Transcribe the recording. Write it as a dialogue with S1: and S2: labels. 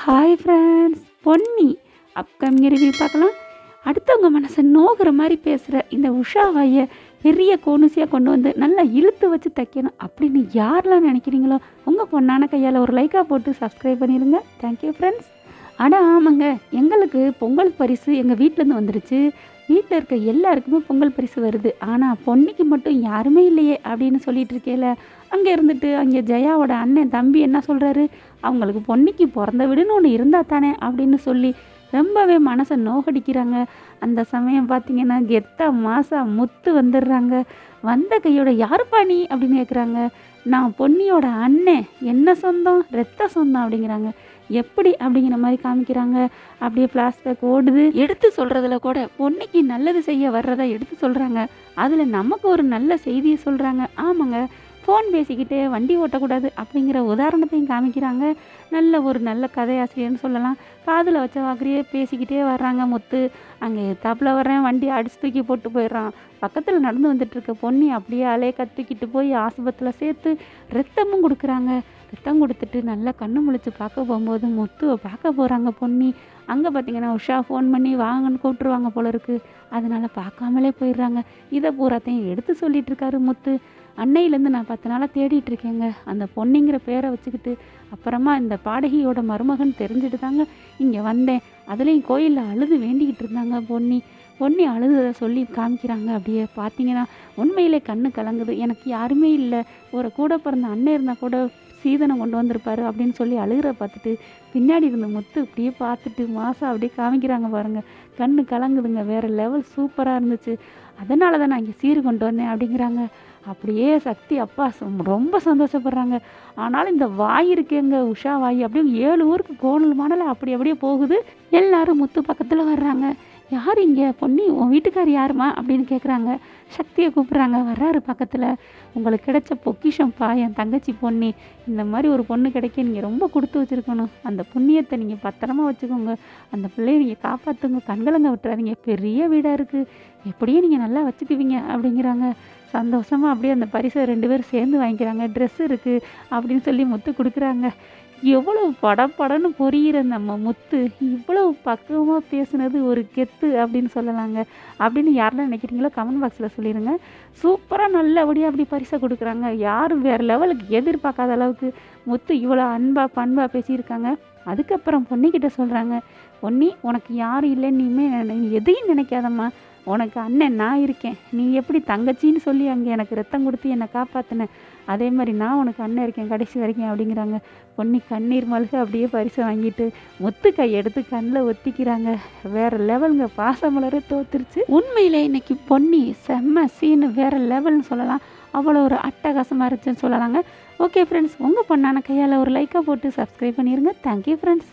S1: Hi friends, Ponni upcoming review பார்க்கலாம். அடுத்தவங்க மனசை நோகிற மாதிரி பேசுகிற இந்த உஷாவாயை பெரிய கோனுசியாக கொண்டு வந்து நல்லா இழுத்து வச்சு தைக்கணும் அப்படின்னு யாரெல்லாம் நினைக்கிறீங்களோ உங்கள் பொண்ணான கையால் ஒரு லைக்காக போட்டு சப்ஸ்கிரைப் பண்ணிடுங்க. Thank you friends. ஆமாங்க, எங்களுக்கு பொங்கல் பரிசு எங்கள் வீட்டிலேருந்து வந்துடுச்சு. வீட்டில் இருக்க எல்லாருக்குமே பொங்கல் பரிசு வருது, ஆனால் பொன்னிக்கு மட்டும் யாருமே இல்லையே அப்படின்னு சொல்லிட்டு இருக்கேல. அங்கே இருந்துட்டு அங்கே ஜெயாவோட அண்ணன் தம்பி என்ன சொல்கிறாரு, அவங்களுக்கு பொன்னிக்கு பிறந்த வீடுன்னு ஒன்று இருந்தால் தானே அப்படின்னு சொல்லி ரொம்பவே மனசை நோகடிக்கிறாங்க. அந்த சமயம் பார்த்திங்கன்னா கெத்தா மாசா முத்து வந்துடுறாங்க. வந்த கையோட யாருப்பா நீ அப்படின்னு கேட்குறாங்க. நான் பொன்னியோட அண்ணன், என்ன சொந்தம், ரத்த சொந்தம் அப்படிங்கிறாங்க. எப்படி அப்படிங்கிற மாதிரி காமிக்கிறாங்க. அப்படியே ஃப்ளாஷ்பேக் ஓடுது. எடுத்து சொல்கிறதுல கூட பொன்னிக்கு நல்லது செய்ய வர்றதை எடுத்து சொல்கிறாங்க. அதில் நமக்கு ஒரு நல்ல செய்தியை சொல்கிறாங்க. ஆமாங்க, ஃபோன் பேசிக்கிட்டே வண்டி ஓட்டக்கூடாது அப்படிங்கிற உதாரணத்தையும் காமிக்கிறாங்க. நல்ல கதையாசிரியர்னு சொல்லலாம். காதில் வச்ச வாக்குறியே பேசிக்கிட்டே வர்றாங்க முத்து. அங்கே தப்பில் வர்றேன், வண்டி அடிச்சு தூக்கி போட்டு போயிடுறான். பக்கத்தில் நடந்து வந்துட்டுருக்க பொன்னி அப்படியே அலையை கற்றுக்கிட்டு போய் ஆஸ்பத்திரியில் சேர்த்து ரத்தமும் கொடுக்குறாங்க. ரத்தம் கொடுத்துட்டு நல்லா கண்ணு முழிச்சு பார்க்க போகும்போது முத்துவை பார்க்க போகிறாங்க பொன்னி. அங்கே பார்த்திங்கன்னா உஷா ஃபோன் பண்ணி வாங்கன்னு கூப்பிட்ருவாங்க போல இருக்குது. அதனால் பார்க்காமலே போயிடுறாங்க. இதை பூராத்தையும் எடுத்து சொல்லிகிட்டு இருக்காரு முத்து. அன்னையிலேருந்து நான் 10 நாளாக தேடிட்டு இருக்கேங்க அந்த பொன்னிங்கிற பேரை வச்சுக்கிட்டு. அப்புறமா இந்த பாடகியோட மருமகன் தெரிஞ்சுட்டு தாங்க இங்கே வந்தேன். அதுலேயும் கோயிலில் அழுது வேண்டிக்கிட்டு இருந்தாங்க பொன்னி அழுதுதை சொல்லி காமிக்கிறாங்க. அப்படியே பார்த்தீங்கன்னா உண்மையிலே கண்ணு கலங்குது. எனக்கு யாருமே இல்லை, ஒரு கூட பிறந்த அண்ணன் இருந்தால் கூட சீதனம் கொண்டு வந்திருப்பாரு அப்படின்னு சொல்லி அழுகிற பார்த்துட்டு பின்னாடி இருந்த முத்து இப்படியே பார்த்துட்டு மாதம் அப்படியே காமிக்கிறாங்க பாருங்கள். கண்ணு கலங்குதுங்க. வேறு லெவல் சூப்பராக இருந்துச்சு. அதனால தான் நான் இங்கே சீர் கொண்டு வந்தேன் அப்படிங்கிறாங்க. அப்படியே சக்தி அப்பா ரொம்ப சந்தோஷப்படுறாங்க. ஆனாலும் இந்த வாய் இருக்கேங்க, உஷா வாய் அப்படியே 7 ஊருக்கு கோணல் மாடலை அப்படியே போகுது. எல்லாரும் முத்து பக்கத்தில் வர்றாங்க. யார் இங்கே பொன்னி, உன் வீட்டுக்கார் யாருமா அப்படின்னு கேட்குறாங்க. சக்தியை கூப்பிட்றாங்க. வர்றாரு பக்கத்தில். உங்களுக்கு கிடைச்ச பொக்கிஷம்ப்பா என் தங்கச்சி பொன்னி. இந்த மாதிரி ஒரு பொண்ணு கிடைக்க நீங்கள் ரொம்ப கொடுத்து வச்சுருக்கணும். அந்த புண்ணியத்தை நீங்கள் பத்திரமா வச்சுக்கோங்க. அந்த பிள்ளையை நீங்கள் காப்பாற்றுங்க, கண்கலங்க விட்டுறாதீங்க. பெரிய வீடாக இருக்குது, எப்படியும் நீங்கள் நல்லா வச்சுக்குவீங்க அப்படிங்கிறாங்க. சந்தோஷமாக அப்படியே அந்த பரிசை 2 பேரும் சேர்ந்து வாங்கிக்கிறாங்க. ட்ரெஸ் இருக்குது அப்படின்னு சொல்லி முத்து கொடுக்குறாங்க. எவ்வளவு படன்னு பொரியிற நம்ம முத்து இவ்வளவு பக்குவமாக பேசுனது ஒரு கெத்து அப்படின்னு சொல்லலாங்க. அப்படின்னு யாரெல்லாம் நினைக்கிறீங்களோ கமெண்ட் பாக்ஸில் சொல்லிடுங்க. சூப்பராக நல்லபடியாக அப்படி பரிசை கொடுக்குறாங்க. யாரும் வேறு லெவலுக்கு எதிர்பார்க்காத அளவுக்கு முத்து இவ்வளோ பண்பாக பேசியிருக்காங்க. அதுக்கப்புறம் பொன்னிக்கிட்ட சொல்கிறாங்க, பொன்னி உனக்கு யாரும் இல்லைன்னு நீ எதையும் நினைக்காதம்மா. உனக்கு அண்ணன் நான் இருக்கேன். நீ எப்படி தங்கச்சின்னு சொல்லி அங்கே எனக்கு ரத்தம் கொடுத்து என்னை காப்பாற்றினேன், அதே மாதிரி நான் உனக்கு அண்ணன் இருக்கேன் கடைசி வரைக்கும் அப்படிங்கிறாங்க. பொன்னி கண்ணீர் மல்க அப்படியே பரிசை வாங்கிட்டு முத்து கை எடுத்து கண்ணில் ஒத்திக்கிறாங்க. வேறு லெவலுங்க. பாசமலரே தோத்துருச்சு. உண்மையிலே இன்னைக்கு பொன்னி செம்ம சீனு, வேறு லெவல்னு சொல்லலாம். அவ்வளோ ஒரு அட்டகாசமாக இருந்துச்சுன்னு சொல்லலாங்க. ஓகே ஃப்ரெண்ட்ஸ், உங்கள் பொண்ணான கையால் ஒரு லைக்காக போட்டு சப்ஸ்கிரைப் பண்ணிடுங்க. Thank you friends.